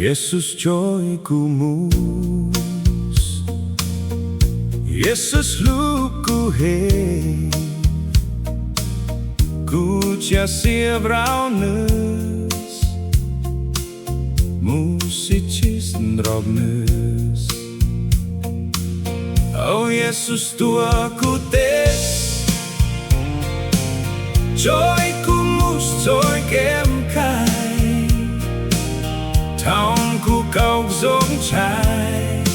Yesus joyku mus, Yesus luku he, ku sia braunes, musicis drobnes. Oh Yesus tuaku tes, joyku mus joy kem kai, taungku kau zong chai,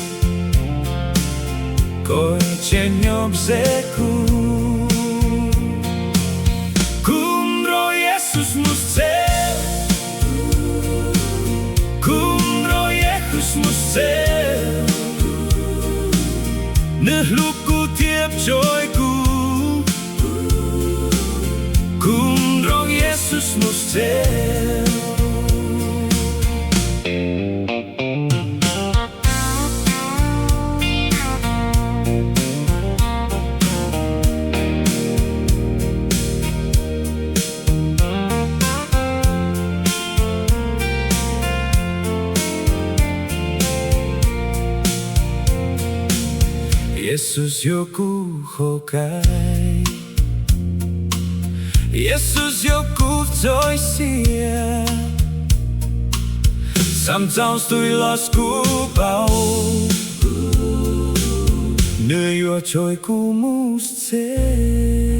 koi chen nyob zeku. Kumro Yesus mus cel, kumro Yesus mus cel, nehluku tiap joyku. Kumro Yesus mus cel. Yesus yoku hokai, Yesus yoku joy sia, sometimes tu lost ku bau, ne yo joy ku mus cel.